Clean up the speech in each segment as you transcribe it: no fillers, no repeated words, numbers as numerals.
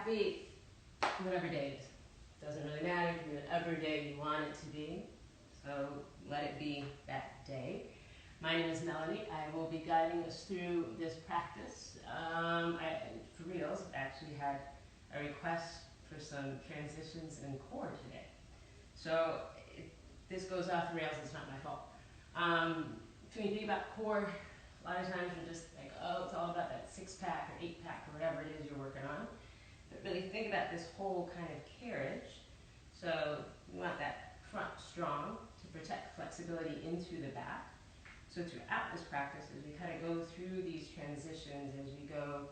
be whatever day it is. Doesn't really matter if you're whatever day you want it to be. So let it be that day. My name is Melanie. I will be guiding us through this practice. For reals, I actually had a request for some transitions in core today. So this goes off the rails, it's not my fault. When you think about core, a lot of times you're just like, oh, it's all about that 6-pack or 8-pack or whatever it is you're working on. But really think about this whole kind of carriage. So you want that front strong to protect flexibility into the back. So throughout this practice, as we kind of go through these transitions, as we go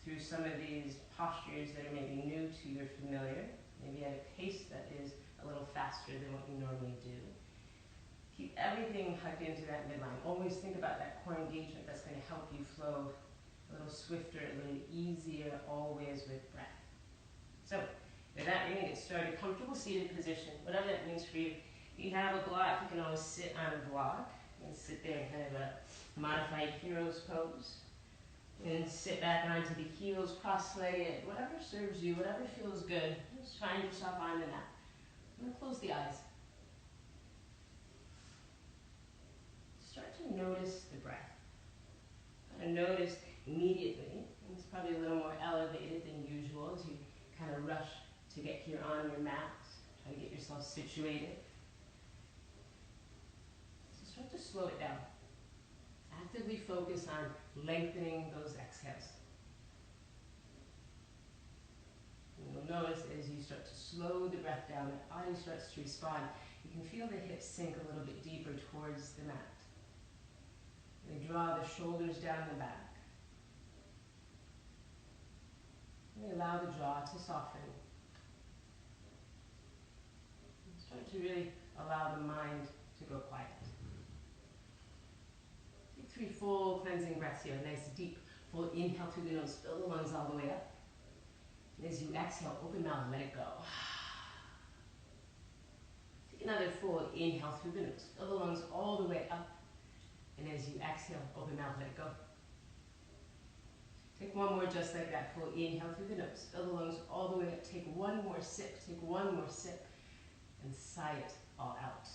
through some of these postures that are maybe new to you or familiar, maybe at a pace that is a little faster than what you normally do. Keep everything hugged into that midline. Always think about that core engagement that's going to help you flow a little swifter, a little easier, always with breath. So with that, we're going to get started. Comfortable seated position, whatever that means for you. If you have a block, you can always sit on a block and sit there in kind of a modified hero's pose. And sit back onto the heels, cross-legged, whatever serves you, whatever feels good. Just find yourself on the mat. I'm going to close the eyes. Start to notice the breath. And notice immediately, and it's probably a little more elevated than usual as you kind of rush to get here on your mat, try to get yourself situated. So start to slow it down. Actively focus on lengthening those exhales. And you'll notice as you start to slow the breath down, the body starts to respond. You can feel the hips sink a little bit deeper towards the mat. And draw the shoulders down the back. And allow the jaw to soften. And start to really allow the mind to go quiet. Take 3 full cleansing breaths here. A nice deep full inhale through the nose. Fill the lungs all the way up. And as you exhale, open mouth and let it go. Take another full inhale through the nose. Fill the lungs all the way up. And as you exhale, open mouth, let it go. Take one more just like that. Full inhale through the nose. Fill the lungs all the way up. Take one more sip. Take one more sip. And sigh it all out.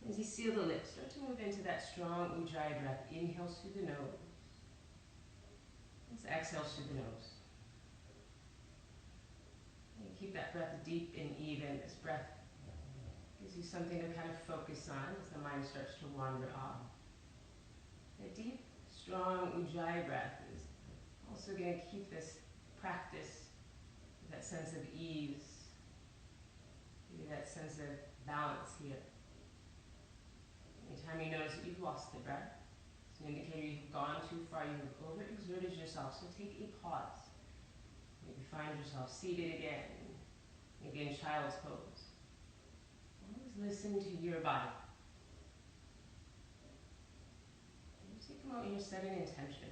As you seal the lips, start to move into that strong ujjayi breath. Inhales through the nose. Let's exhale through the nose. And keep that breath deep and even. This breath gives you something to kind of focus on as the mind starts to wander off. A deep, strong ujjayi breath is also going to keep this practice with that sense of ease, give you that sense of balance here. Anytime you notice that you've lost the breath, it's an indicator you've gone too far, you've overexerted yourself, so take a pause. Maybe find yourself seated again, maybe in child's pose. Always listen to your body. And take a moment here, set an intention.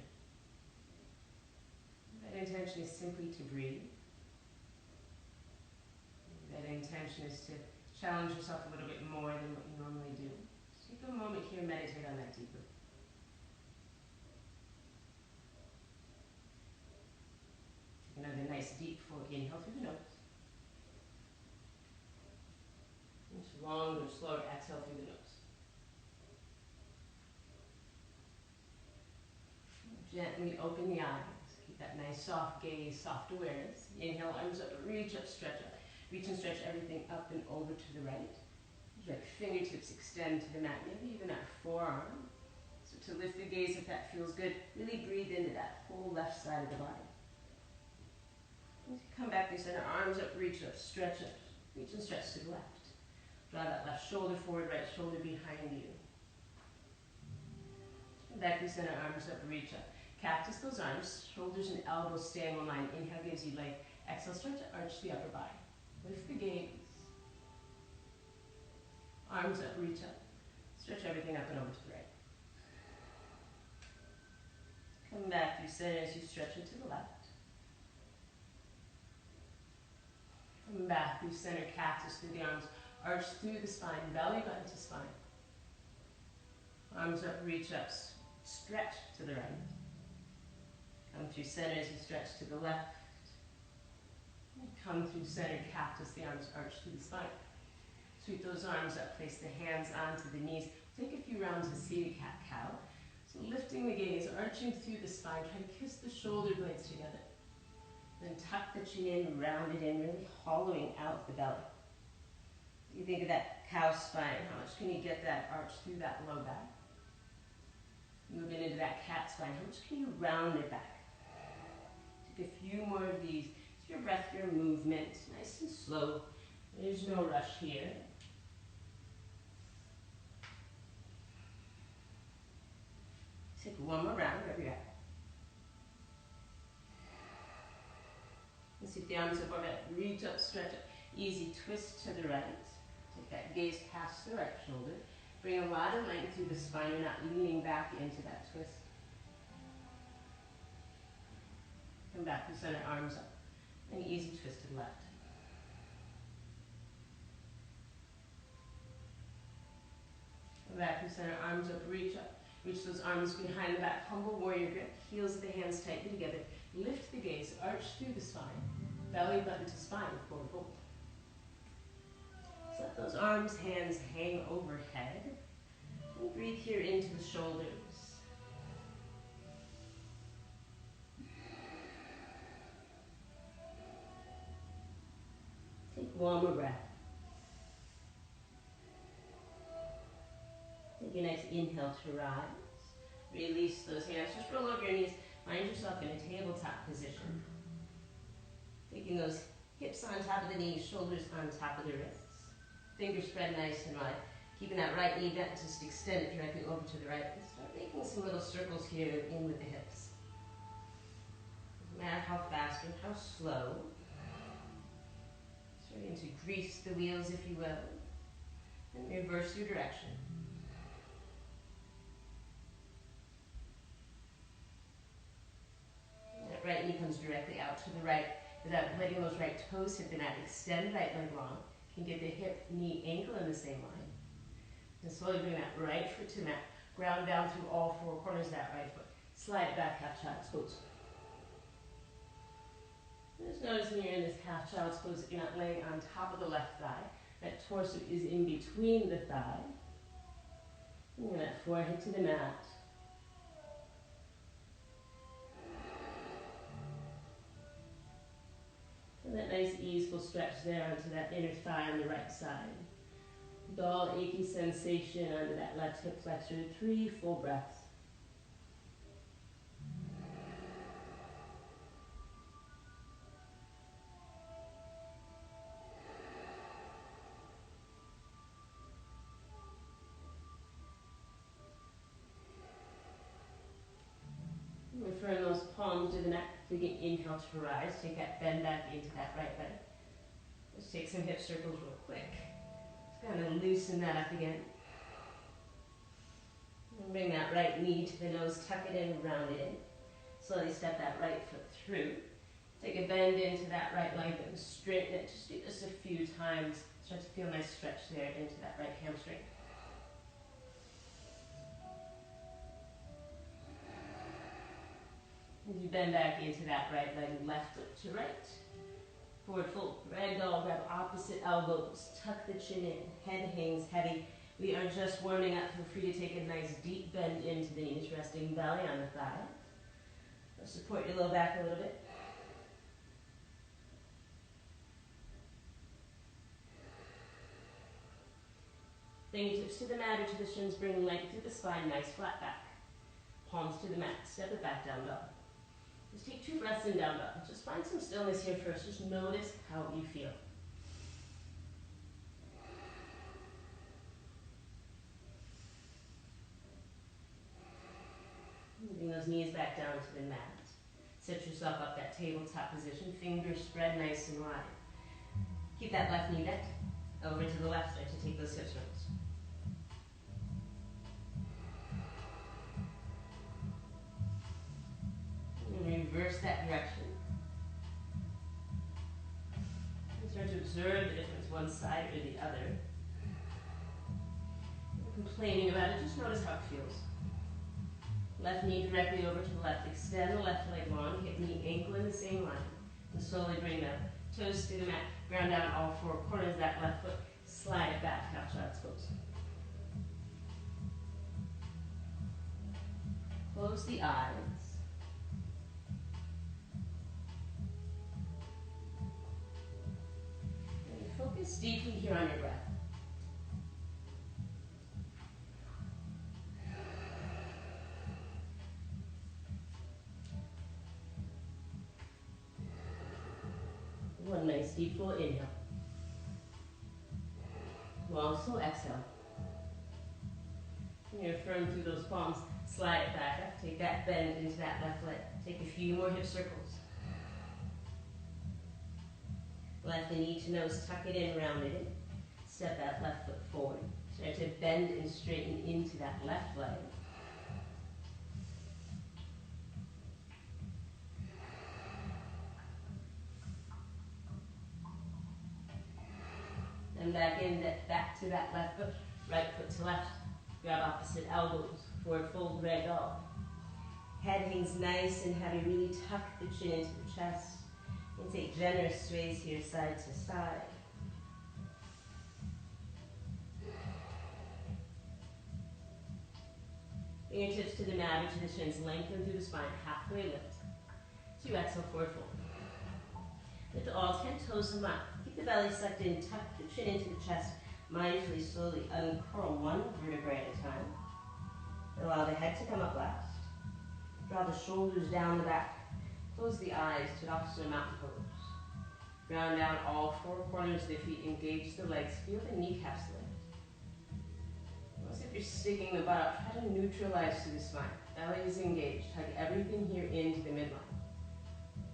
That intention is simply to breathe. That intention is to challenge yourself a little bit more than what you normally do. Take a moment here and meditate on that deeply. Take another nice deep full inhale through the nose. Longer, slower exhale through the nose. Gently open the eyes. Keep that nice soft gaze, soft awareness. Inhale, arms up, reach up, stretch up. Reach and stretch everything up and over to the right. Let fingertips extend to the mat, maybe even that forearm. So to lift the gaze if that feels good, really breathe into that whole left side of the body. As you come back to center, arms up, reach up, stretch up. Reach and stretch to the left. Draw that left shoulder forward, right shoulder behind you. And back to center, arms up, reach up. Cactus those arms, shoulders and elbows stay in one line. Inhale gives you length. Exhale, start to arch the upper body. Lift the gaze. Arms up, reach up. Stretch everything up and over to the right. Come back through center as you stretch it to the left. Come back through center, cactus through the arms. Arch through the spine, belly button to spine. Arms up, reach up, stretch to the right. Come through center as you stretch to the left. Come through center cactus, the arms arch through the spine. Sweep those arms up, place the hands onto the knees. Take a few rounds of seated cat-cow. So lifting the gaze, arching through the spine, try to kiss the shoulder blades together. Then tuck the chin in, round it in, really hollowing out the belly. You think of that cow spine, how much can you get that arch through that low back? Moving into that cat spine, how much can you round it back? Take a few more of these. It's your breath, your movement, nice and slow. There's no rush here. Take one more round, wherever you're at. And see if the arms up overhead. Reach up, stretch up. Easy twist to the right. Take that gaze past the right shoulder. Bring a lot of length through the spine. You're not leaning back into that twist. Come back to center, arms up. And easy twist to the left. Come back to center, arms up, reach up. Reach those arms behind the back. Humble warrior grip. Heels of the hands tightly together. Lift the gaze, arch through the spine. Belly button to spine, forward fold. So let those arms, hands hang overhead. And breathe here into the shoulders. Take one more breath. Take a nice inhale to rise. Release those hands. Just roll over your knees. Find yourself in a tabletop position. Taking those hips on top of the knees, shoulders on top of the wrists. Fingers spread nice and wide. Keeping that right knee bent, just extend it directly over to the right. And start making some little circles here in with the hips. Doesn't matter how fast or how slow. Starting to grease the wheels, if you will. And reverse your direction. That right knee comes directly out to the right without letting those right toes hit the mat. Extend right leg long. You can get the hip, knee, ankle in the same line. And slowly bring that right foot to the mat. Ground down through all four corners of that right foot. Slide it back, half child's pose. Just notice when you're in this half child's pose that you're not laying on top of the left thigh. That torso is in between the thigh. Bring that forehead to the mat. And that nice easeful stretch there onto that inner thigh on the right side. Dull, achy sensation onto that left hip flexor. 3 full breaths. Return those palms to the neck. If we can inhale to rise, take that bend back into that right leg. Let's take some hip circles real quick. Just kind of loosen that up again. And bring that right knee to the nose, tuck it in, round it in. Slowly step that right foot through. Take a bend into that right leg and straighten it. Just do this a few times. Start to feel a nice stretch there into that right hamstring. As you bend back into that right leg, left foot to right. Forward fold, ragdoll, grab opposite elbows, tuck the chin in, head hangs heavy. We are just warming up. Feel free to take a nice deep bend into the knees, resting belly on the thigh. Support your low back a little bit. Fingertips to the mat or to the shins, bring length through the spine, nice flat back. Palms to the mat, step it back, down dog. Just take 2 breaths in, down dog. Just find some stillness here first. Just notice how you feel. Moving those knees back down to the mat. Set yourself up that tabletop position. Fingers spread nice and wide. Keep that left knee bent. Over to the left side to take those hips rounds. And reverse that direction. And start to observe the difference one side or the other. Not complaining about it, just notice how it feels. Left knee directly over to the left. Extend the left leg long. Hip, knee, ankle in the same line. And slowly bring the toes to the mat. Ground down all four corners of that left foot. Slide it back, half child's pose. Close the eyes. And focus deeply here on your breath. One nice deep full inhale. Long slow exhale. And you're firm through those palms. Slide it back up. Take that bend into that left leg. Take a few more hip circles. Left knee to nose. Tuck it in, round it in. Step that left foot forward. Start to bend and straighten into that left leg. And back in, back to that left foot, right foot to left. Grab opposite elbows, forward fold, red dog. Head hangs nice and heavy, really tuck the chin into the chest. And take generous sways here, side to side. Fingertips to the mat or to the shins, lengthen through the spine, halfway lift. 2 exhale, forward fold. Lift all 10 toes to the mat. Keep the belly sucked in, tuck the chin into the chest. Mindfully, slowly uncurl one vertebrae at a time. Allow the head to come up last. Draw the shoulders down the back. Close the eyes to Tadasana Mountain Pose. Ground down all four corners of the feet. Engage the legs. Feel the kneecaps lift. Notice if you're sticking the butt up, try to neutralize through the spine. Belly is engaged. Hug everything here into the midline.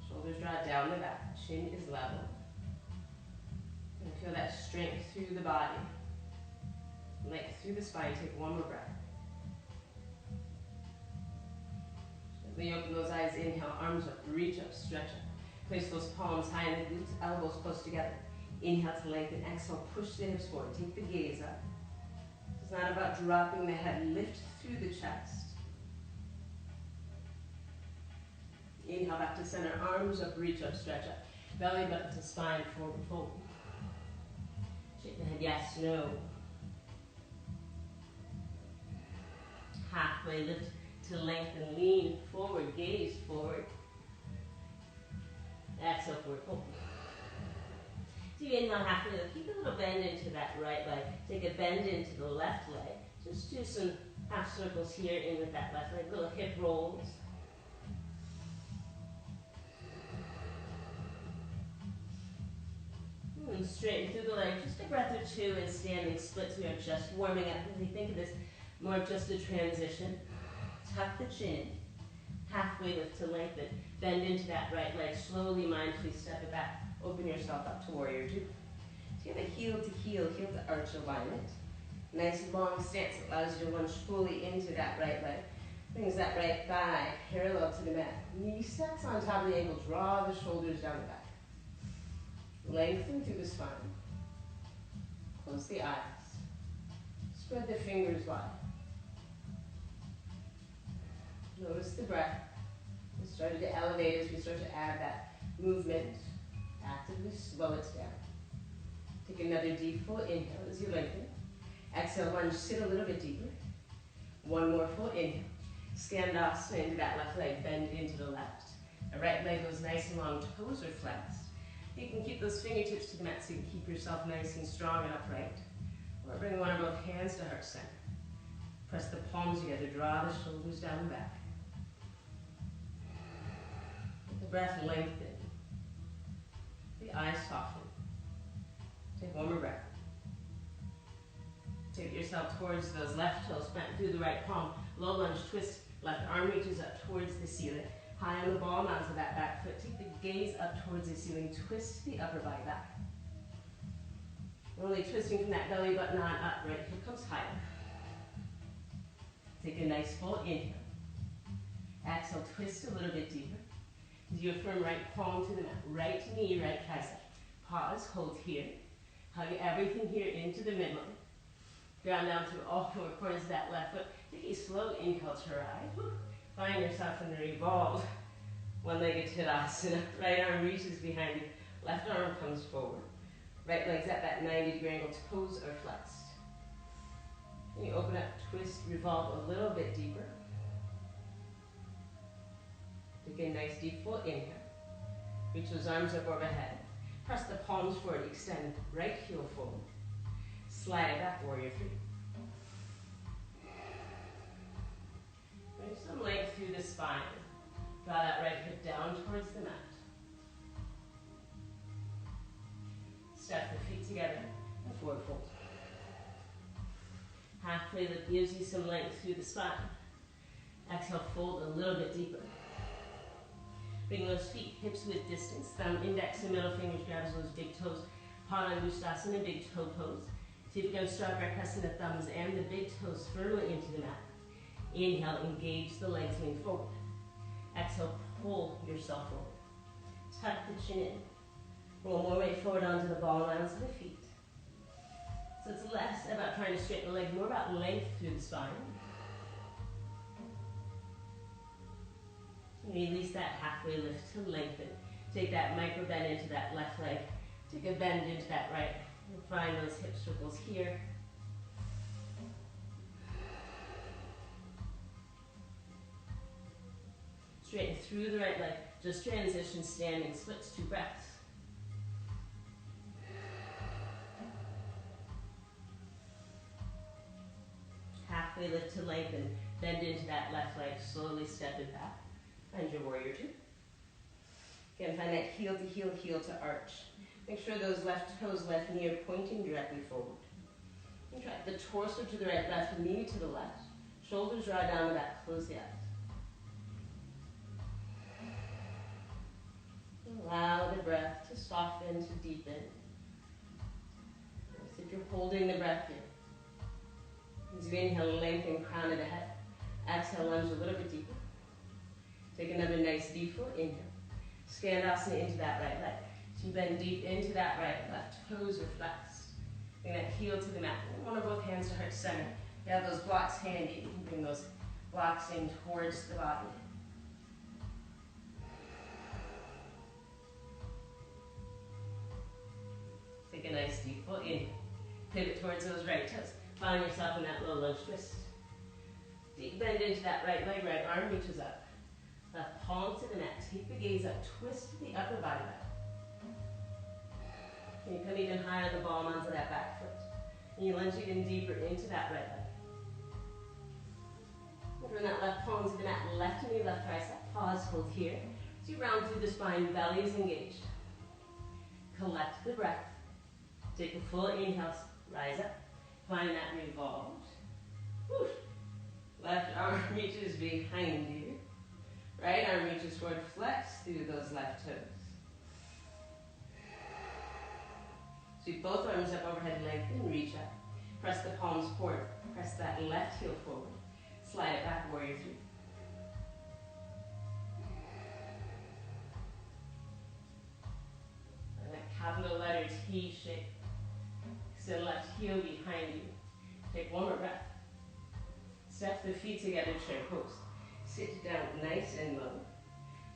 Shoulders draw down the back. Chin is level. And feel that strength through the body. Length through the spine. Take one more breath. Gently open those eyes. Inhale, arms up, reach up, stretch up. Place those palms high in the glutes, elbows close together. Inhale to lengthen. Exhale, push the hips forward. Take the gaze up. It's not about dropping the head. Lift through the chest. Inhale back to center. Arms up, reach up, stretch up. Belly button to spine, forward fold. Shake the head, yes, no. Halfway lift to lengthen, lean forward, gaze forward. Exhale, forward fold. So you inhale halfway lift. Keep a little bend into that right leg. Take a bend into the left leg. Just do some half circles here in with that left leg. Little hip rolls. And straighten through the leg, just a breath or two in standing splits. We are just warming up. Really think of this more of just a transition. Tuck the chin, halfway lift to lengthen. Bend into that right leg. Slowly, mindfully step it back. Open yourself up to warrior two. So you have a heel to heel arch alignment. Nice long stance that allows you to lunge fully into that right leg. Brings that right thigh parallel to the mat. Knee stacks on top of the ankle. Draw the shoulders down the back. Lengthen through the spine. Close the eyes. Spread the fingers wide. Notice the breath. We started to elevate as we start to add that movement. Actively slow it down. Take another deep full inhale as you lengthen. Exhale, lunge, sit a little bit deeper. One more full inhale. Skandasana into that left leg, bend into the left. The right leg goes nice and long, toes are flexed. You can keep those fingertips to the mat so you can keep yourself nice and strong and upright. Or bring one or both hands to heart center. Press the palms together, draw the shoulders down the back. Let the breath lengthen. The eyes soften. Take one more breath. Take yourself towards those left toes, plant through the right palm. Low lunge twist, left arm reaches up towards the ceiling. High on the ball mounds of that back foot. Take the gaze up towards the ceiling. Twist the upper body back. Really twisting from that belly button on up. Right hip comes higher. Take a nice full inhale. Exhale, twist a little bit deeper. As you affirm right palm to the mat. Right knee, right tricep. Pause, hold here. Hug everything here into the midline. Ground down through all four corners of that left foot. Take a slow inhale to rise. Find yourself in the revolve. One-legged Tadasana. Right arm reaches behind you. Left arm comes forward. Right leg's at that 90-degree angle. Toes are flexed. And you open up, twist, revolve a little bit deeper. Take a nice deep full inhale. Reach those arms up overhead. Press the palms forward. Extend right heel forward. Slide it back, warrior three. Bring some length through the spine. Draw that right hip down towards the mat. Step the feet together and forward fold. Halfway lift gives you some length through the spine. Exhale, fold a little bit deeper. Bring those feet hips width distance. Thumb, index, and middle fingers grabs those big toes. Padangusthasana, big toe pose. See if you can start by pressing the thumbs and the big toes firmly into the mat. Inhale, engage the legs, lean forward. Exhale, pull yourself forward. Tuck the chin in. Roll more weight forward onto the ball mounds of the feet. So it's less about trying to straighten the legs, more about length through the spine. Release that halfway lift to lengthen. Take that micro bend into that left leg. Take a bend into that right. And find those hip circles here. Straighten through the right leg. Just transition, standing splits, 2 breaths. Halfway lift to lengthen. Bend into that left leg. Slowly step it back. Find your warrior two. Again, find that heel to heel, heel to arch. Make sure those left toes, left knee are pointing directly forward. And try the torso to the right, left knee to the left. Shoulders draw down the back, close the eyes. Allow the breath to soften, to deepen. As if you're holding the breath here. As you inhale, lengthen crown of the head. Exhale, lunge a little bit deeper. Take another nice deep full inhale. Skandasana into that right leg. So you bend deep into that right, left toes are flexed. Bring that heel to the mat. One or both hands to heart center. You have those blocks handy. You can bring those blocks in towards the body. Take a nice deep full inhale. Pivot towards those right toes. Find yourself in that little lunge twist. Deep bend into that right leg, right arm reaches up. Left palm to the mat. Take the gaze up. Twist the upper body back. And you come even higher on the ball onto that back foot. And you lunge even deeper into that right leg. Bring that left palm to the mat. Left knee, left tricep. Pause, hold here. As you round through the spine, belly is engaged. Collect the breath. Take a full inhale. Rise up. Find that revolved. Whew. Left arm reaches behind you. Right arm reaches forward, flex through those left toes. Sweep both arms up overhead, lengthen, reach up. Press the palms forward. Press that left heel forward. Slide it back, warrior three. And that capital letter T shape. Extend left heel behind you. Take one more breath. Step the feet together, chair pose. Sit down nice and low.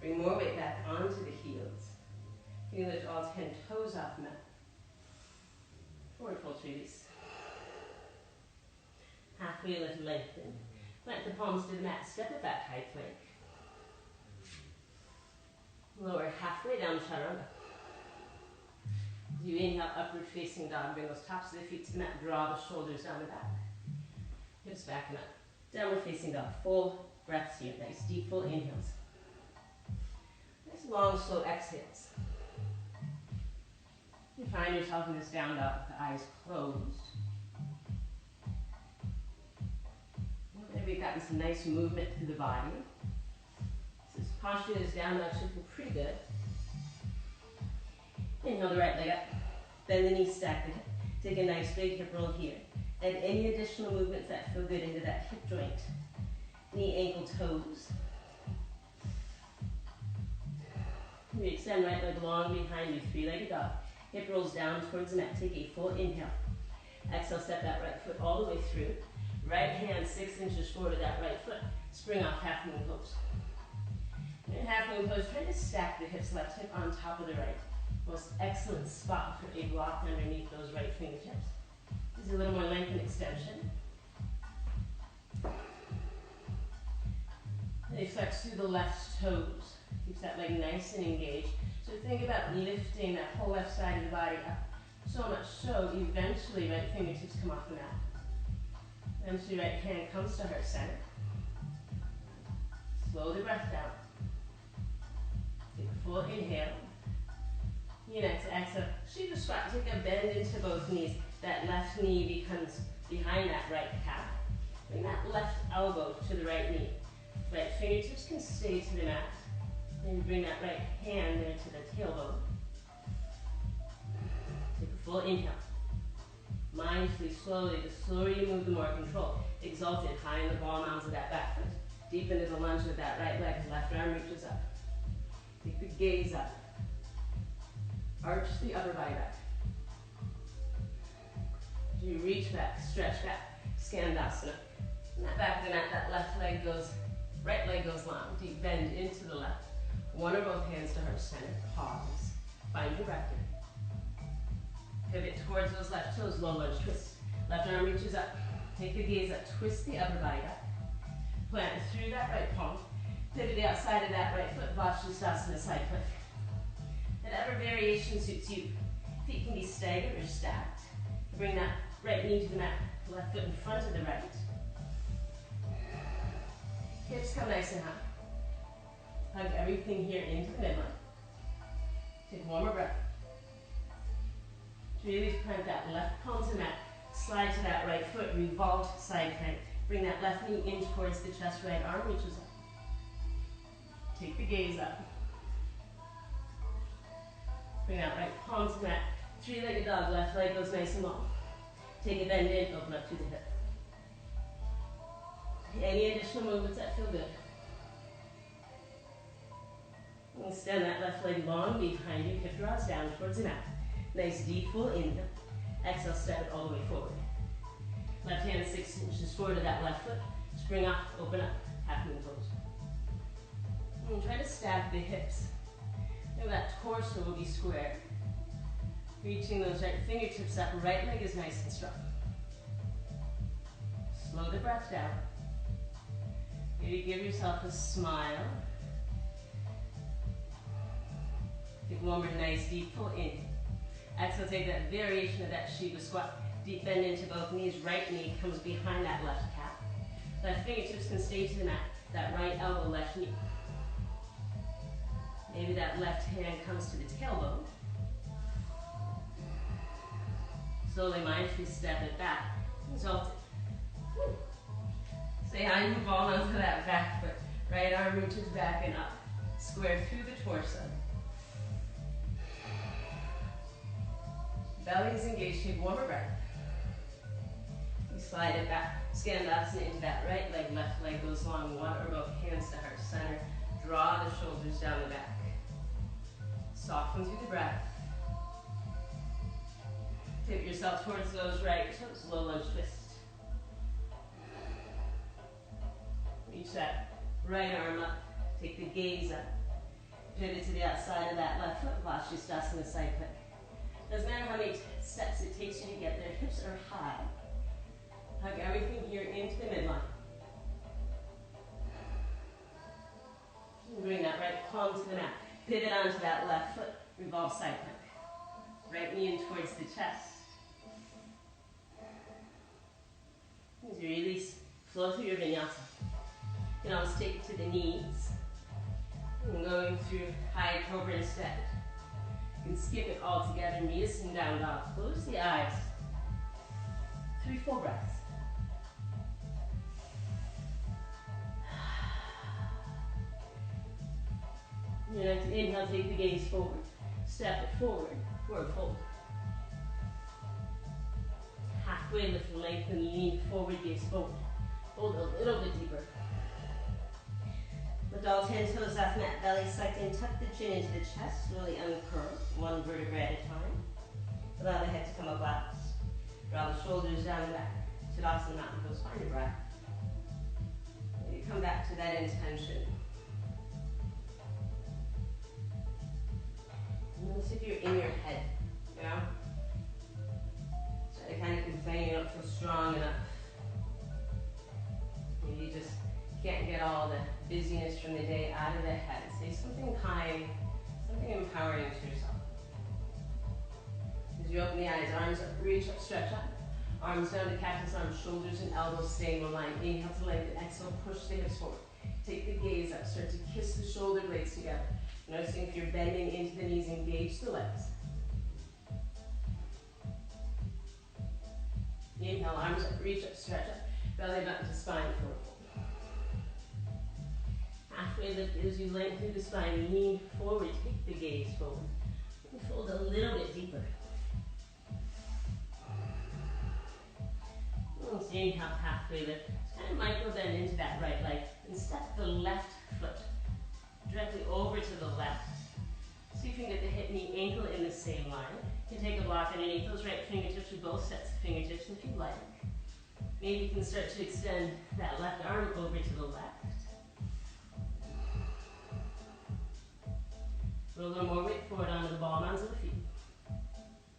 Bring more weight back onto the heels. You lift all 10 toes off the mat. Forward fold, release. Halfway lift, lengthen. Plant the palms to the mat. Step it back, high plank. Lower halfway down, chaturanga. As you inhale, upward facing dog. Bring those tops of the feet to the mat. Draw the shoulders down the back. Hips back and up. Downward facing dog. Full breaths here. Nice deep full inhales. Nice long slow exhales. You find yourself in this down dog with the eyes closed. Maybe we've gotten some nice movement through the body. So this posture is down dog should feel pretty good. Inhale the right leg up. Bend the knees, stack the hip. Take a nice big hip roll here. Add any additional movements that feel good into that hip joint. Knee, ankle, toes. You extend right leg long behind you, three-legged dog. Hip rolls down towards the mat. Take a full inhale. Exhale, step that right foot all the way through. Right hand 6 inches forward of that right foot. Spring off half moon pose. In half moon pose, try to stack the hips, left hip on top of the right. Most excellent spot for a block underneath those right fingertips. Use a little more length and extension. They flex through the left toes. Keeps that leg nice and engaged. So think about lifting that whole left side of the body up. So much so, eventually right fingertips come off the mat. Eventually right hand comes to heart center. Slow the breath down. Take a full inhale. Next, exhale. Shiva squat. Take a bend into both knees. That left knee becomes behind that right calf. Bring that left elbow to the right knee. Right fingertips can stay to the mat. Maybe bring that right hand there to the tailbone. Take a full inhale. Mindfully, slowly, the slower you move, the more control. Exalted, high in the ball mounds of that back foot. Deep into the lunge with that right leg. Left arm reaches up. Take the gaze up. Arch the upper body back. As you reach back, stretch back, Skandasana. And that back of the mat, that left leg goes, right leg goes long. Deep bend into the left. One or both hands to heart center. Pause. Find your breath here. Pivot towards those left toes, low lunge twist. Left arm reaches up. Take the gaze up, twist the upper body back. Plant through that right palm. Pivot the outside of that right foot, Vashisthasana side foot. Whatever variation suits you. Feet can be staggered or stacked. Bring that right knee to the mat, left foot in front of the right. Hips come nice and high. Hug everything here into the midline. Take one more breath. Really plant that left palm to the mat. Slide to that right foot, revolved side plank. Bring that left knee in towards the chest, right arm reaches up. Take the gaze up. Bring that right palm to the mat. Three-legged dog, left leg goes nice and long. Take a bend in, open up to the hip. Any additional movements that feel good. And extend that left leg long behind you, hip draws down towards the mat. Nice deep full inhale. Exhale, step it all the way forward. Left hand 6 inches forward to that left foot. Spring up, open up, half moon pose. And try to stack the hips. Now that torso will be square. Reaching those right fingertips up, right leg is nice and strong. Slow the breath down. Maybe give yourself a smile. Take one more nice deep pull in. Exhale, take that variation of that Shiva squat. Deep bend into both knees. Right knee comes behind that left calf. Left fingertips can stay to the mat. That right elbow, left knee. Maybe that left hand comes to the tailbone. Slowly, mindfully step it back. Exalt it. Stay high, move all onto that back foot. Right arm reaches back and up. Square through the torso. Belly is engaged. Take one more breath. You slide it back. Skandasana into that right leg. Left leg goes long. One or both hands to heart center. Draw the shoulders down the back. Soften through the breath. Tip yourself towards those right toes. Low lunge twist. Reach that right arm up. Take the gaze up. Pivot to the outside of that left foot. Vashisthasana side plank. Doesn't matter how many steps it takes you to get there. Hips are high. Hug everything here into the midline. Bring that right palm to the mat. Pivot onto that left foot. Revolve side plank. Right knee in towards the chest. As you release, flow through your vinyasa. You can always take it to the knees. And going through high cobra instead. You can skip it all together. Meet us in down dog. Close the eyes. 3 full breaths. Your next inhale, take the gaze forward. Step it forward. Forward fold. Halfway lift and lengthen, lean forward, gaze forward. Hold a little bit deeper. Lift all 10 toes off mat, belly sucked in, tuck the chin into the chest, slowly uncurl, one vertebrae at a time. Allow the head to come up last. Draw the shoulders down the back. Tadasana mountain pose, find your breath. Maybe come back to that intention. Almost if you're in your head, you know? Try to kind of complain you don't feel strong enough. Maybe you just can't get all the busyness from the day out of the head. Say something kind, something empowering to yourself. As you open the eyes, arms up, reach up, stretch up. Arms down to cactus arms, shoulders and elbows staying in line. Inhale to lengthen, exhale, push the hips forward. Take the gaze up, start to kiss the shoulder blades together. Noticing if you're bending into the knees, engage the legs. Inhale, arms up, reach up, stretch up. Belly button to spine forward. Halfway lift as you lengthen the spine, lean forward, take the gaze forward. And fold a little bit deeper. So inhale, halfway lift. Just kind of micro bend into that right leg and step the left foot directly over to the left. See if you can get the hip, knee, ankle in the same line. You can take a block underneath those right fingertips with both sets of fingertips if you like. Maybe you can start to extend that left arm over to the left. Put a little more weight forward onto the ball mounds of the feet.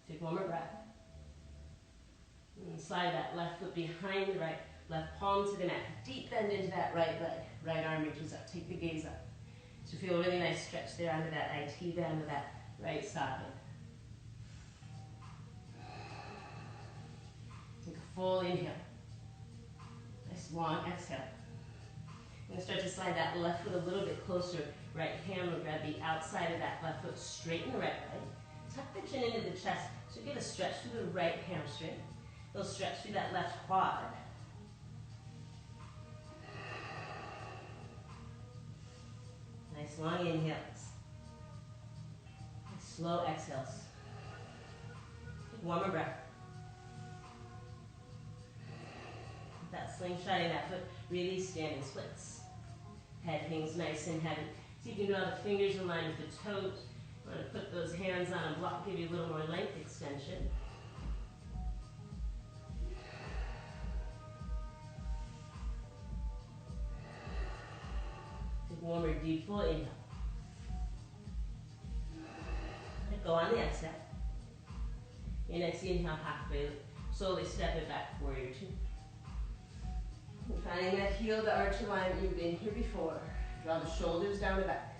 Take one more breath. And slide that left foot behind the right, left palm to the mat. Deep bend into that right leg. Right arm reaches up. Take the gaze up. So feel a really nice stretch there under that IT down to that right side. Take a full inhale. Nice long exhale. I'm going to start to slide that left foot a little bit closer. Right hand will grab the outside of that left foot, straighten the right leg. Tuck the chin into the chest so get a stretch through the right hamstring. A little stretch through that left quad. Nice long inhales. Nice slow exhales. Take one more breath. With that slingshotting that foot, really standing splits. Head hangs nice and heavy. So you can draw the fingers in line with the toes. You want to put those hands on a block, give you a little more length extension. Take one more deep full inhale. Let it go on the exhale. Your next inhale, halfway, slowly step it back, warrior two. And finding that heel to arch alignment, you've been here before. Draw the shoulders down the back.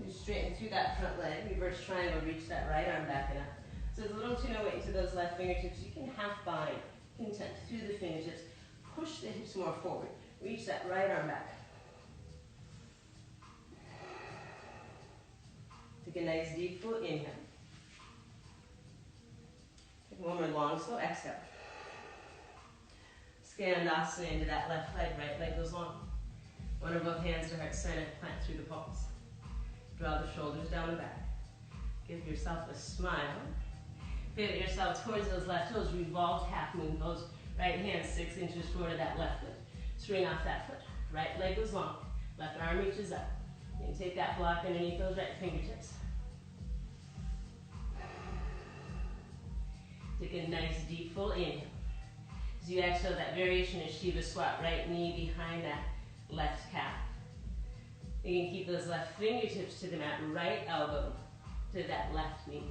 You straighten through that front leg, reverse triangle, reach that right arm back and up. So there's a little too no weight into those left fingertips. You can half bind, content through the fingertips. Push the hips more forward. Reach that right arm back. Take a nice deep full inhale. Take one more long, slow exhale. Skandasana into that left leg, right leg goes long. One or both hands to heart center, plant through the palms. Draw the shoulders down the back. Give yourself a smile. Pivot yourself towards those left toes. Revolve half moon pose. Right hand 6 inches forward of that left foot. Swing off that foot. Right leg goes long. Left arm reaches up. You can take that block underneath those right fingertips. Take a nice deep full inhale. As you exhale, that variation is Shiva squat. Right knee behind that left calf. You can keep those left fingertips to the mat. Right elbow to that left knee.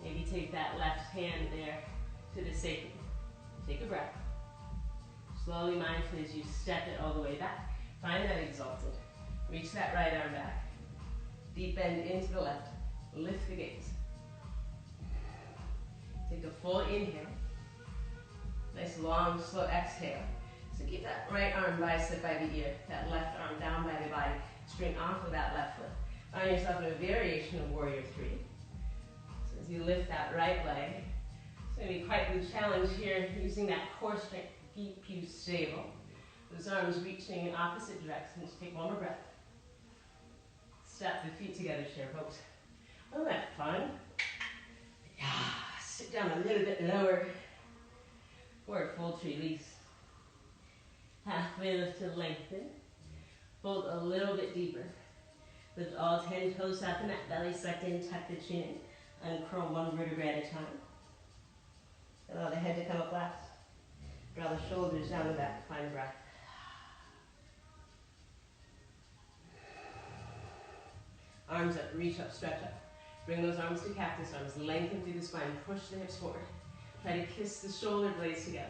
Maybe take that left hand there to the sacrum. Take a breath. Slowly, mindfully, as you step it all the way back. Find that exalted. Reach that right arm back. Deep bend into the left. Lift the gaze. Take a full inhale. Nice long, slow exhale. So keep that right arm bicep by the ear. That left arm down by the body. Spring off of that left foot. Find yourself in a variation of warrior three. So as you lift that right leg, it's going to be quite the challenge here using that core strength to keep you stable. Those arms reaching in opposite directions. Take one more breath. Step the feet together, chair pose. Wasn't that fun? Yeah. Sit down a little bit lower. Forward fold to release. Halfway lift to lengthen. Fold a little bit deeper. Lift all 10 toes up and that belly sucked in, tuck the chin in. Uncurl one vertebrae at a time. Allow the head to come up last. Draw the shoulders down the back. Find breath. arms up, reach up, stretch up. Bring those arms to cactus arms, lengthen through the spine, push the hips forward. Try to kiss the shoulder blades together.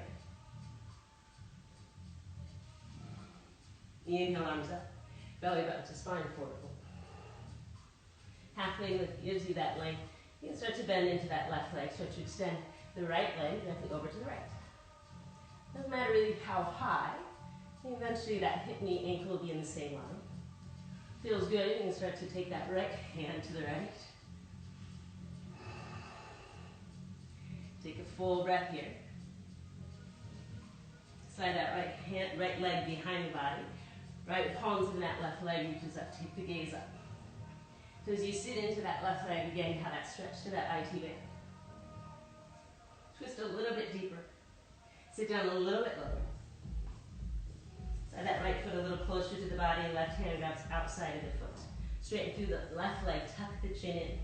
Inhale, arms up, belly button to spine, forward fold. Halfway lift gives you that length. You can start to bend into that left leg, start to extend the right leg gently over to the right. Doesn't matter really how high. Eventually that hip, knee, ankle will be in the same line. Feels good, you can start to take that right hand to the right. Take a full breath here. Slide that right leg behind the body. Right palms of that left leg reaches up, take the gaze up. So as you sit into that left leg again, you have that stretch to that IT band. Twist a little bit deeper. Sit down a little bit lower. Slide that right foot a little closer to the body, left hand grabs outside of the foot. Straighten through the left leg, tuck the chin in.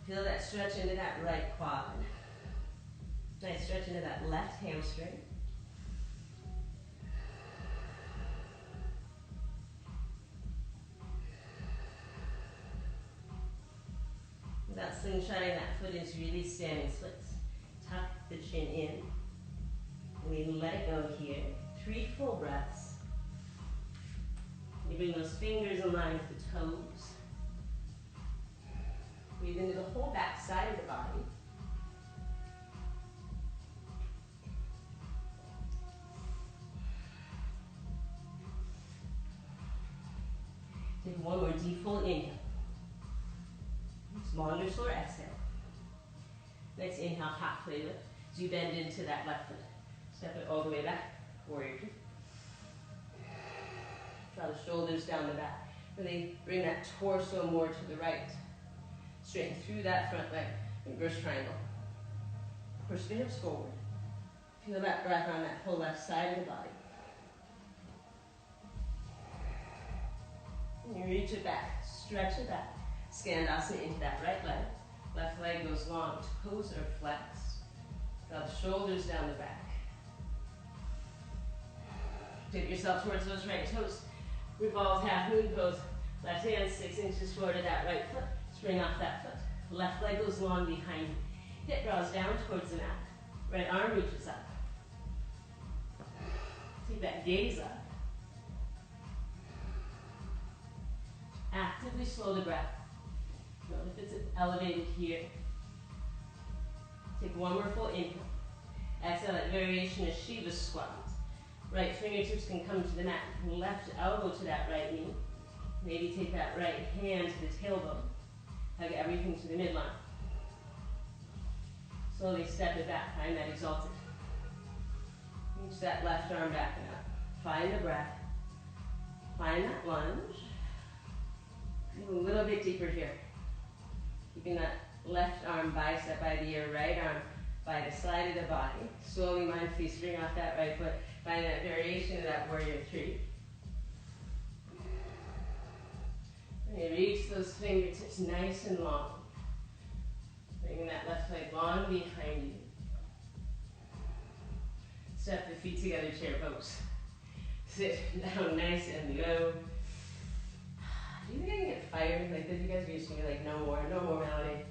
Feel that stretch into that right quad. Nice stretch into that left hamstring. Without slingshotting that foot into really standing splits. Tuck the chin in. And we let it go here. 3 full breaths. You bring those fingers in line with the toes. Breathe into the whole back side of the body. Take one more deep full inhale. Longer, slower exhale. Next inhale, halfway lift. As you bend into that left foot. Step it all the way back. Warrior two. Draw the shoulders down the back. Really bring that torso more to the right. Straighten through that front leg. Reverse triangle. Push the hips forward. Feel that breath on that whole left side of the body. And you reach it back. Stretch it back. Skandasana into that right leg. Left leg goes long. Toes are flexed. Draw the shoulders down the back. Tip yourself towards those right toes. Revolve half moon pose. Left hand 6 inches forward to that right foot. Spring off that foot. Left leg goes long behind you. Hip draws down towards the mat. Right arm reaches up. Take that gaze up. Actively slow the breath. Note if it's elevated here. Take one more full inhale. Exhale, that variation of Shiva squat. Right fingertips can come to the mat. Left elbow to that right knee. Maybe take that right hand to the tailbone. Hug everything to the midline. Slowly step it back. Find that exalted. Reach that left arm back and up. Find the breath. Find that lunge. A little bit deeper here. Keeping that left arm bicep by the ear, right arm by the side of the body. Slowly, mindfully spring off that right foot. Find that variation of that warrior three. And you reach those fingertips nice and long. Bringing that left leg long behind you. Step the feet together, chair pose. Sit down nice and low. Do you think I can get fired? Like, did you guys used to be like, no more, Melanie?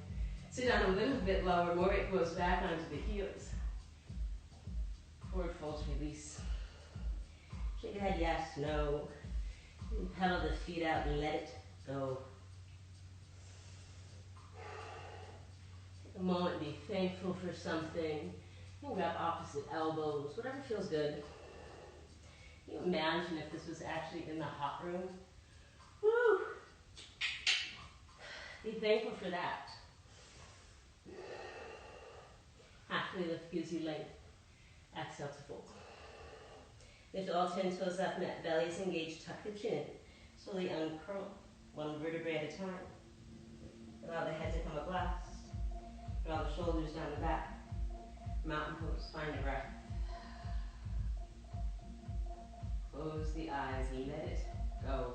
Sit down a little bit lower, more it goes back onto the heels. Forward fold, release. Shake your head, yes, no. And pedal the feet out and let it go. Take a moment, be thankful for something. You can grab opposite elbows, whatever feels good. Can you imagine if this was actually in the hot room? Woo! Be thankful for that. Halfway lift gives you length. Exhale to fold. Lift all 10 toes up, net belly is engaged, tuck the chin in. Slowly uncurl, one vertebrae at a time. Allow the head to come up last. Draw the shoulders down the back. Mountain pose, find the breath. Close the eyes, let it go.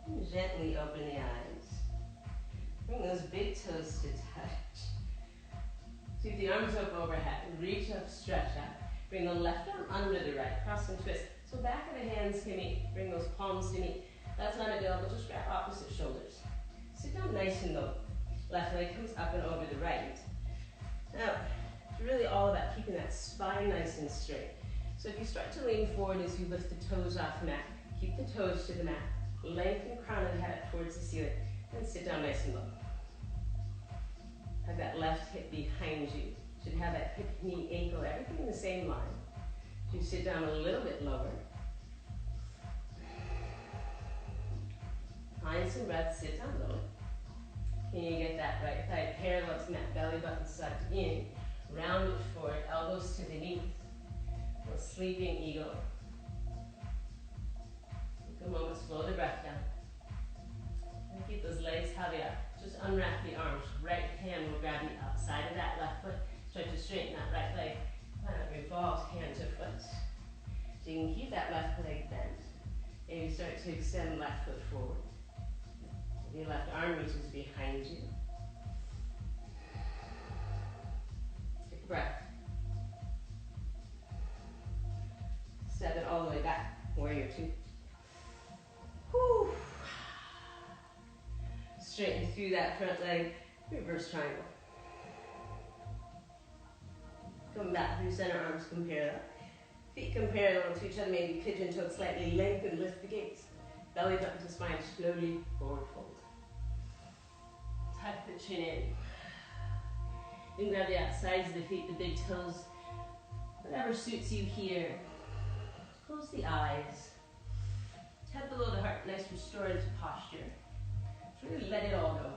And gently open the eyes. Bring those big toes to touch. Sweep the arms up overhead. Reach up, stretch up. Bring the left arm under the right. Cross and twist. So back of the hands can meet, bring those palms to meet. That's not available, just grab opposite shoulders. Sit down nice and low. Left leg comes up and over the right. Now, it's really all about keeping that spine nice and straight. So if you start to lean forward as you lift the toes off the mat, keep the toes to the mat, lengthen crown of the head up towards the ceiling, and sit down nice and low. Have that left hip behind you. Should have that hip, knee, ankle, everything in the same line. You sit down a little bit lower. Find some breath, sit down low. Can you get that right thigh parallel to that belly button sucked in? Round it forward, elbows to the knees. A sleeping eagle. Take a moment, slow the breath down. And keep those legs how they are. Just unwrap the arms. Right hand will grab the outside of that left foot. Start to straighten that right leg. Find out revolved hand to foot. So you can keep that left leg bent. Maybe start to extend left foot forward. Your left arm reaches behind you. Take a breath. Step it all the way back. Warrior two. Whew. Straighten through that front leg. Reverse triangle. Come back through center, arms come parallel. Feet come parallel to each other, maybe pigeon toe slightly lengthen, lift the gaze. Belly button to spine, slowly forward fold. Tuck the chin in. You can grab the outsides of the feet, the big toes, whatever suits you here. Close the eyes. Head below the heart, nice restorative posture. Just really let it all go.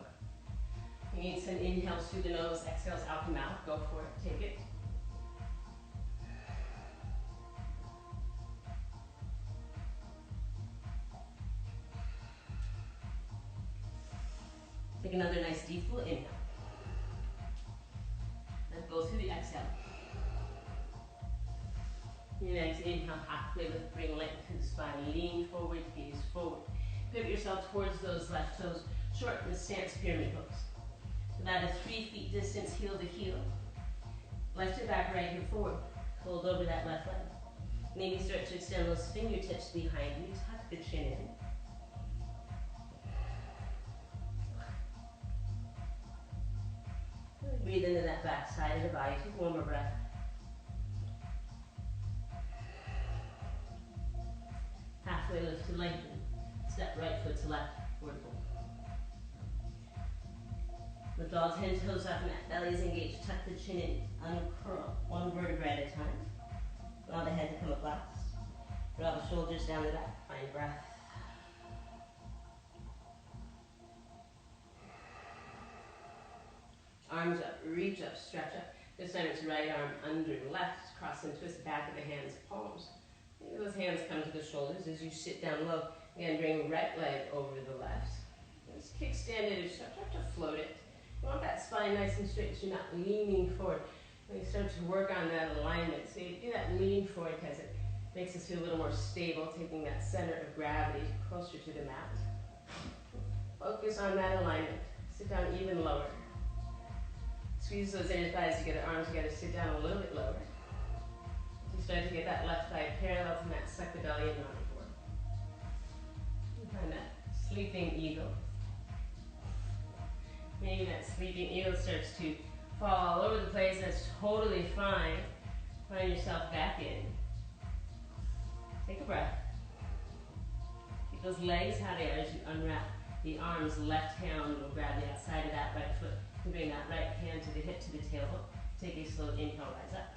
You need some inhales through the nose, exhales out the mouth. Go for it, take it. Take another nice deep full inhale. Let go through the exhale. Your next inhale, halfway lift, bring length to the spine. Lean forward, gaze forward. Pivot yourself towards those left toes. Shorten the stance, pyramid pose. About a 3 feet distance, heel to heel. Left hip back, right hip forward. Fold over that left leg. Maybe start to extend those fingertips behind you. Tuck the chin in. Breathe into that back side of the body. Take one more breath. Halfway lift to lengthen. Step right foot to left. Forward fold. Lift all 10 toes up and that belly is engaged. Tuck the chin in. Uncurl. One vertebra at a time. Allow the head to come up last. Draw the shoulders down the back. Find breath. Arms up, reach up, stretch up. This time it's right arm under left, cross and twist, back of the hands, palms. Maybe those hands come to the shoulders as you sit down low. Again, bring right leg over the left. Just kickstand it, start to float it. You want that spine nice and straight so you're not leaning forward. When you start to work on that alignment, so you do that lean forward because it makes us feel a little more stable, taking that center of gravity closer to the mat. Focus on that alignment. Sit down even lower. Squeeze those inner thighs together, arms together, sit down a little bit lower. You start to get that left thigh parallel to that, suck the belly in and on forward. Find that sleeping eagle. Maybe that sleeping eagle starts to fall all over the place, that's totally fine. Find yourself back in. Take a breath. Keep those legs how they are as you unwrap the arms. Left hand will grab the outside of that right foot. Bring that right hand to the hip, to the tailbone. Take a slow inhale, rise up.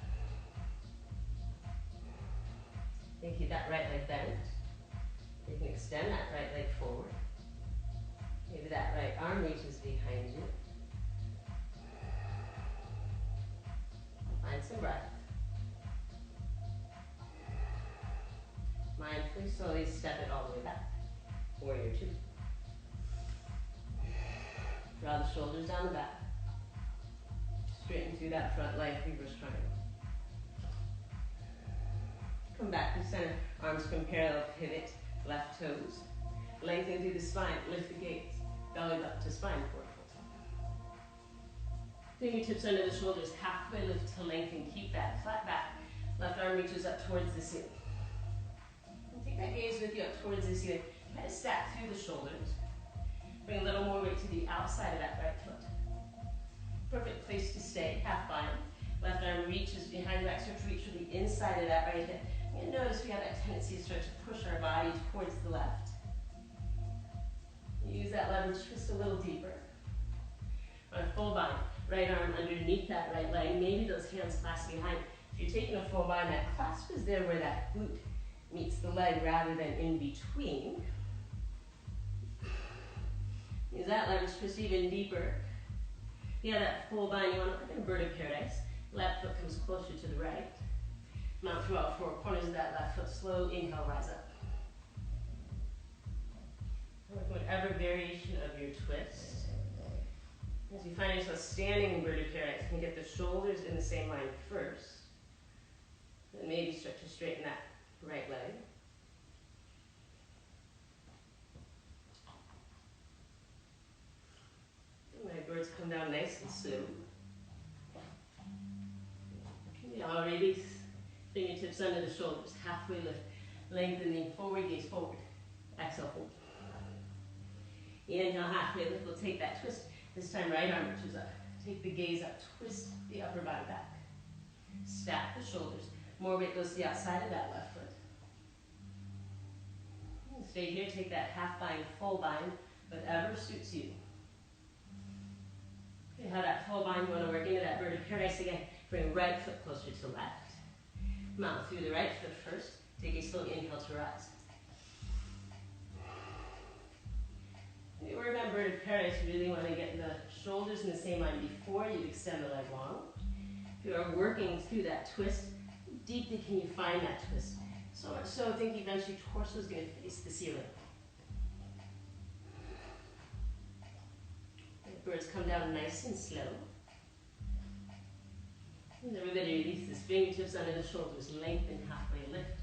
Then keep that right leg bent. You can extend that right leg forward. Maybe that right arm reaches behind you. Find some breath. Mindfully, slowly step it all the way back. Warrior two. Draw the shoulders down the back. Straighten through that front leg, reverse triangle. Come back to center. Arms come parallel, pivot, left toes. Lengthen through the spine, lift the gaze. Belly button to spine, forward fold. Fingertips under the shoulders, halfway lift to lengthen. Keep that flat back. Left arm reaches up towards the ceiling. that gaze with you up towards the ceiling. Try to stack through the shoulders. Bring a little more weight to the outside of that right foot. Perfect place to stay, half bind. Left arm reaches behind the back, start to reach for the inside of that right hip. And notice we have that tendency to start to push our body towards the left. Use that leverage twist a little deeper. On full bind, right arm underneath that right leg. Maybe those hands clasp behind. If you're taking a full bind, that clasp is there where that glute meets the leg rather than in between. Use that leverage twist even deeper. Yeah, that full bind, you want to look at inverted paradise. Left foot comes closer to the right. Mount through all four corners of that left foot. Slow inhale, rise up. Work whatever variation of your twist. As you find yourself standing inverted paradise, you can get the shoulders in the same line first. Then maybe start to straighten that right leg. My birds come down nice and slow. I'll release. Fingertips under the shoulders. Halfway lift. Lengthening forward, gaze forward. Exhale, hold. Inhale, halfway lift. We'll take that twist. This time, right arm reaches up. Take the gaze up. Twist the upper body back. Stack the shoulders. More weight goes to the outside of that left foot. Stay here. Take that half bind, full bind, whatever suits you. You have that full bind. You want to work into that inverted paradise again. Bring right foot closer to left. Mount through the right foot first. Take a slow inhale to rise. When you work on inverted paradise, you really want to get the shoulders in the same line before you extend the leg long. If you are working through that twist, how deeply can you find that twist? So much so, I think eventually torso is going to face the ceiling. The birds come down nice and slow. And everybody releases fingertips under the shoulders, lengthen, halfway lift.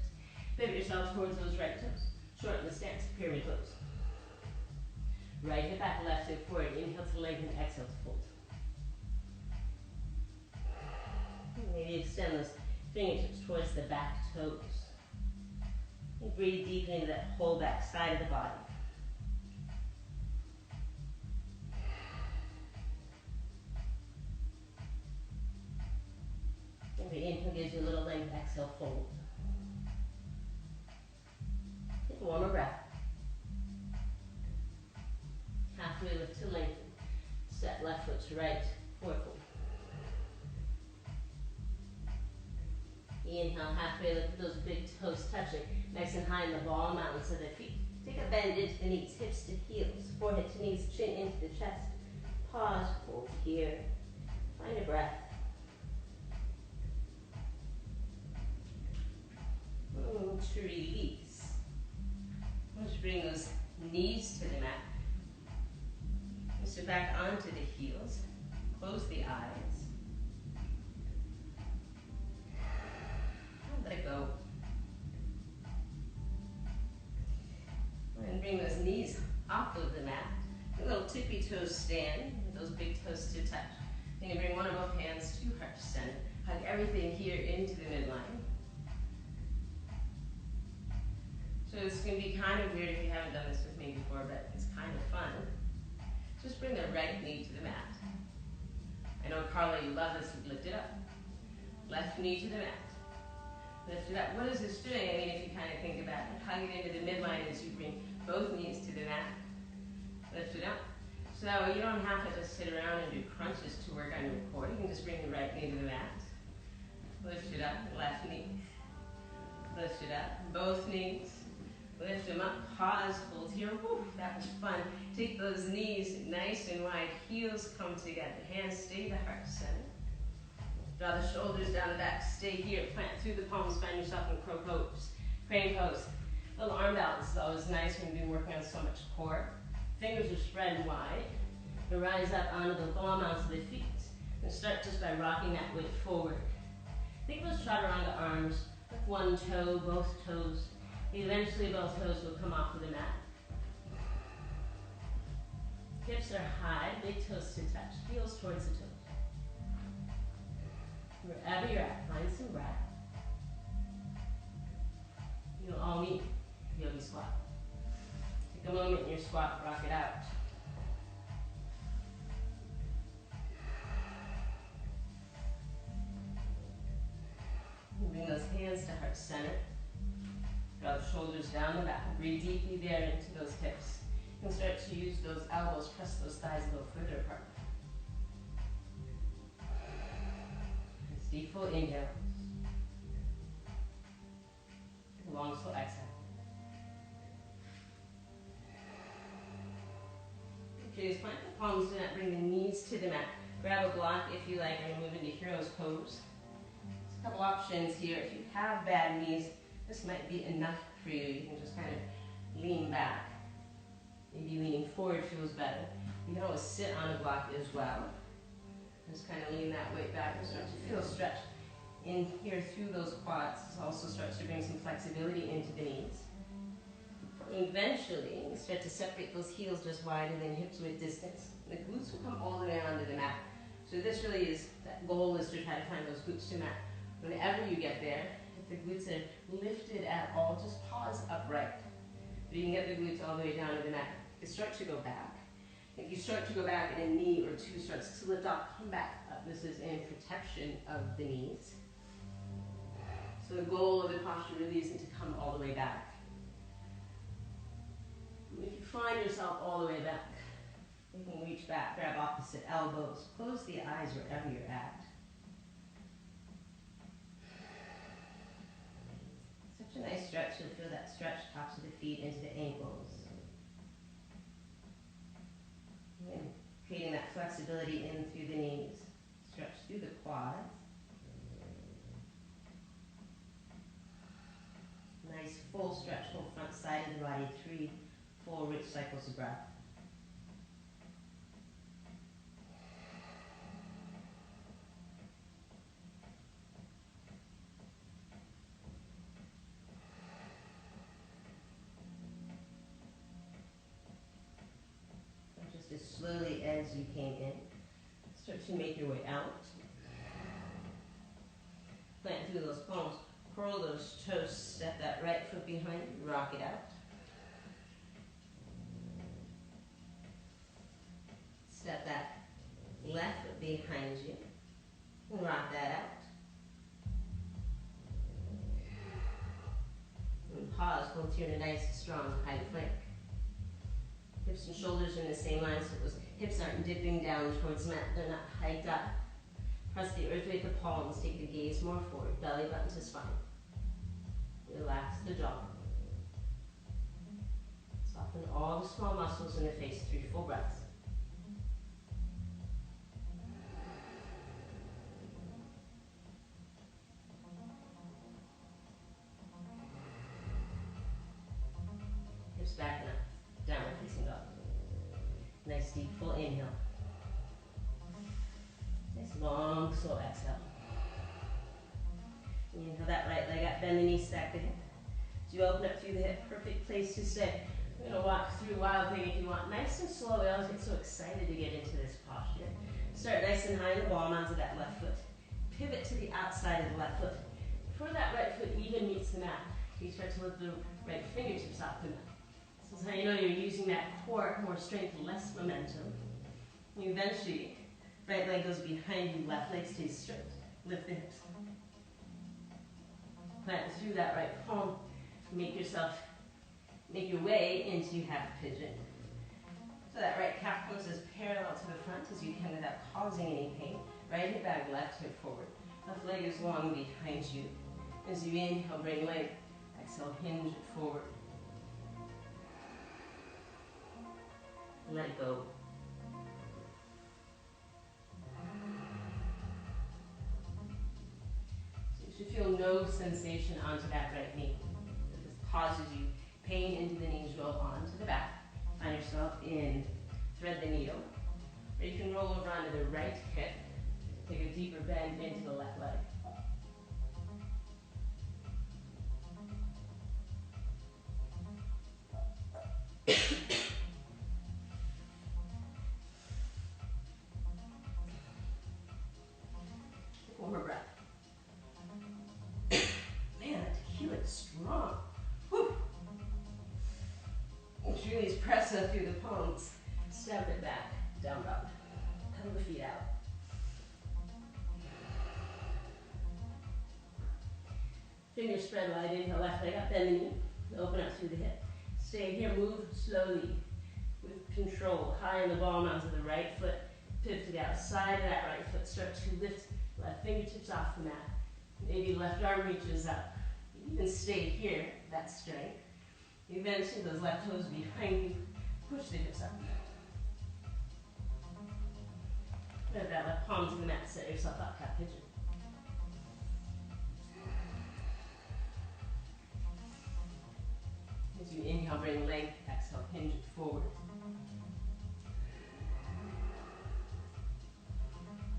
Pivot yourself towards those right toes. Shorten the stance, pyramid pose. Right hip back, left hip forward. Inhale to lengthen, exhale to fold. Maybe extend those fingertips towards the back toes. And breathe deeply into that whole back side of the body. Every inhale gives you a little length, exhale, fold. Take one more breath. Halfway lift to lengthen. Step left foot to right, forward fold. Inhale, halfway lift with those big toes touching. Nice and high in the ball mountains of the feet. Take a bend into the knees, hips to heels, forehead to knees, chin into the chest. Pause, hold here. Find a breath. To release. Let's bring those knees to the mat. Sit back onto the heels. Close the eyes. Let it go. And bring those knees off of the mat. A little tippy toes stand. Those big toes to touch. You can bring one or both hands to heart center. Hug everything here into the midline. So this can be kind of weird if you haven't done this with me before, but it's kind of fun. Just bring the right knee to the mat. I know, Carla, you love this. Lift it up. Left knee to the mat. Lift it up. What is this doing? I mean, if you kind of think about it, hug it into the midline as you bring both knees to the mat. Lift it up. So you don't have to just sit around and do crunches to work on your core. You can just bring the right knee to the mat. Lift it up. Left knee. Lift it up. Both knees. Lift them up, pause, hold here. Woo, that was fun. Take those knees nice and wide, heels come together, hands stay the heart center. Draw the shoulders down the back, stay here, plant through the palms, find yourself in crow pose, crane pose. Little arm balance is always nice when you've been working on so much core. Fingers are spread wide. You rise up onto the ball mounts of the feet and start just by rocking that weight forward. Think of those chaturanga arms with one toe, both toes. Eventually both toes will come off of the mat. Hips are high, big toes to touch, heels towards the toes. Wherever you're at, find some breath. You'll all meet moment in your squat, rock it out. Bring those hands to heart center. Draw the shoulders down the back. Breathe deeply there into those hips. And start to use those elbows, press those thighs a little further apart. Nice deep full inhale. Long slow exhale. Okay, just plant the palms to that. Bring the knees to the mat. Grab a block if you like, and move into hero's pose. There's a couple options here. If you have bad knees, this might be enough for you. You can just kind of lean back. Maybe leaning forward feels better. You can always sit on a block as well. Just kind of lean that weight back and start to feel stretch in here through those quads. This also starts to bring some flexibility into the knees. Eventually, you start to separate those heels just wider than hips with distance. The glutes will come all the way onto the mat. So this really is, that goal is to try to find those glutes to mat. Whenever you get there, if the glutes are lifted at all, just pause upright. But you can get the glutes all the way down to the mat. You start to go back. If you start to go back and a knee or two starts to lift off, come back up. This is in protection of the knees. So the goal of the posture really isn't to come all the way back. If you find yourself all the way back, you can reach back, grab opposite elbows, close the eyes wherever you're at. Such a nice stretch. You'll feel that stretch tops of the feet into the ankles. And creating that flexibility in through the knees. Stretch through the quads. Nice full stretch, whole front side of the body. 3 full rich cycles of breath. And just as slowly as you came in, start to make your way out. Plant through those palms. Curl those toes, step that right foot behind you, rock it out. Step that left foot behind you, and rock that out. And pause, hold here in a nice, strong, high plank. Hips and shoulders are in the same line, so those hips aren't dipping down towards the mat, they're not hiked up. Press the earth with the palms, take the gaze more forward, belly button to spine. Relax the jaw. Soften all the small muscles in the face. 3 full breaths. Hips back and up. Downward facing dog. Nice deep full inhale. Nice long slow exhale. Inhale that right leg up, bend the knee, stack the hip. As you open up through the hip, perfect place to stay. We're going to walk through wild thing if you want. Nice and slow. We always get so excited to get into this posture. Start nice and high in the ball mounds of that left foot. Pivot to the outside of the left foot. Before that right foot even meets the mat, you start to lift the right fingertips off the mat. This is how you know you're using that core, more strength, less momentum. And eventually, right leg goes behind you, left leg stays straight. Lift the hips. Plant through that right palm. Make your way into half pigeon. So that right calf comes as parallel to the front as you can without causing any pain. Right hip back, left hip forward. Left leg is long behind you. As you inhale, bring leg. Exhale, hinge it forward. Let go. So you should feel no sensation onto that right knee. If this causes you pain into the knees, roll onto the back. Find yourself in thread the needle. Or you can roll over onto the right hip. Take a deeper bend into the left leg. One more breath. Man, that tequila is strong. Whew. Really is press Exhale through the palms. Step it back, down dog. Pedal the feet out. Fingers spread wide, inhale, left leg up, bend the knee. Open up through the hip. Stay here, move slowly with control. High in the ball mounds of the right foot. Pivot to the outside of that right foot. Start to lift left fingertips off the mat. Maybe left arm reaches up. You can stay here, that strength. Eventually those left toes behind you. Push the hips up. Put that left palm to the mat. Set yourself up, cat pigeon. As you inhale, bring length. Exhale, hinge it forward.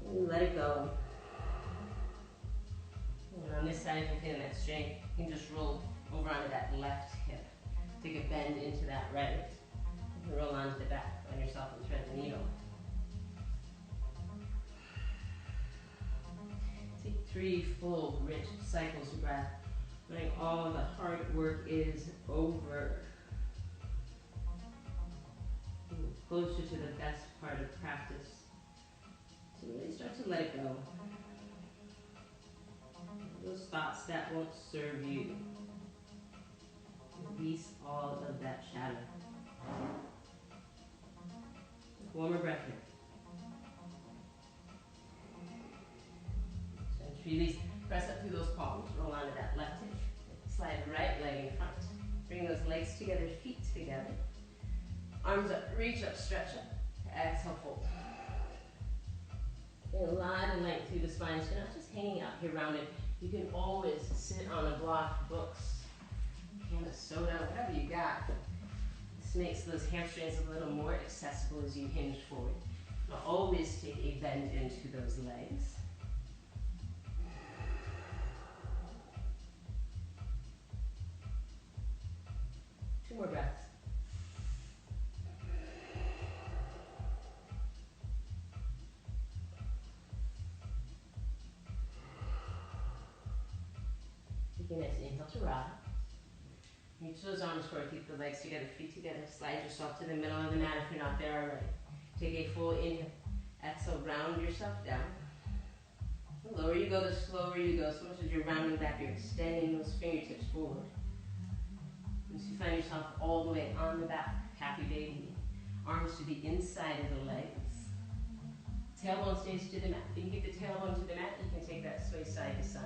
And let it go. And on this side, if you're feeling that strength, you can just roll over onto that left hip. Take a bend into that right. And roll onto the back. Find yourself and thread the needle. Take 3 full, rich cycles of breath. When all the hard work is over. Move closer to the best part of practice. To really start to let it go. Those thoughts that won't serve you. Release all of that chatter. Take one more breath here. So release. Press up through those palms. Roll onto that left hip. Slide right leg in front. Bring those legs together, feet together. Arms up, reach up, stretch up. Exhale, fold. Get a lot of length through the spine, so you're not just hanging out here rounded. You can always sit on a block, books, can of soda, whatever you got. This makes those hamstrings a little more accessible as you hinge forward. Now always take a bend into those legs. Two more breaths. Take a nice inhale to rise. Reach those arms forward, keep the legs together, feet together. Slide yourself to the middle of the mat if you're not there already. Take a full inhale. Exhale, round yourself down. The lower you go, the slower you go. So much as you're rounding back, you're extending those fingertips forward. Once you find yourself all the way on the back, happy baby. Arms to the inside of the legs. Tailbone stays to the mat. If you can get the tailbone to the mat, you can take that sway side to side.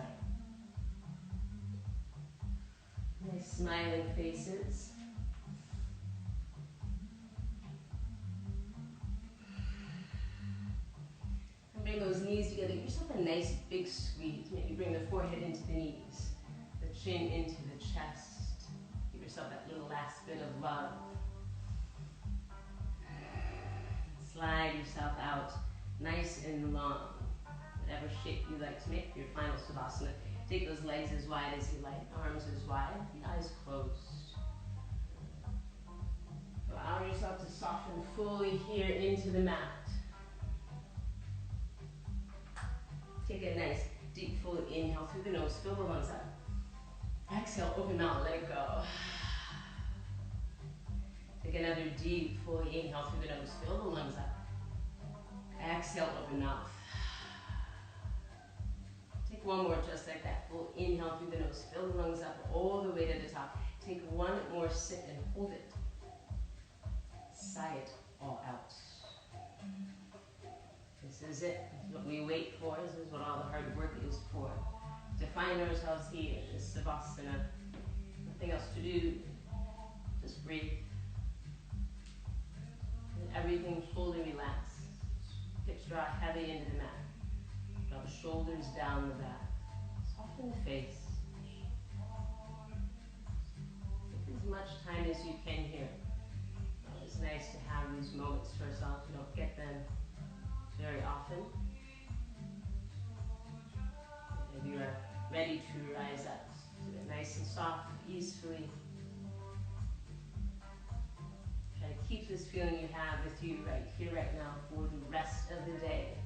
Nice smiling faces. And bring those knees together. Give yourself a nice big squeeze. Maybe bring the forehead into the knees, the chin into the chest. Give yourself that little last bit of love. Slide yourself out nice and long. Whatever shape you like to make for your final Savasana. Take those legs as wide as you like, arms as wide, the eyes closed. Allow yourself to soften fully here into the mat. Take a nice deep full inhale through the nose, fill the lungs up. Exhale, open mouth, let it go. Take another deep full inhale through the nose, fill the lungs up. Exhale, open mouth. Take one more just like that. Full inhale through the nose. Fill the lungs up all the way to the top. Take one more sit and hold it. Sigh it all out. This is it. This is what we wait for. This is what all the hard work is for. To find ourselves here in this Savasana. Nothing else to do. Just breathe. And everything fully relaxed. Hips draw heavy into the mat. Draw the shoulders down the back. Soften the face. Take as much time as you can here. It's nice to have these moments for ourselves. We don't get them very often. Maybe you're ready to rise up. Do it nice and soft, easily. Try to keep this feeling you have with you right here, right now, for the rest of the day.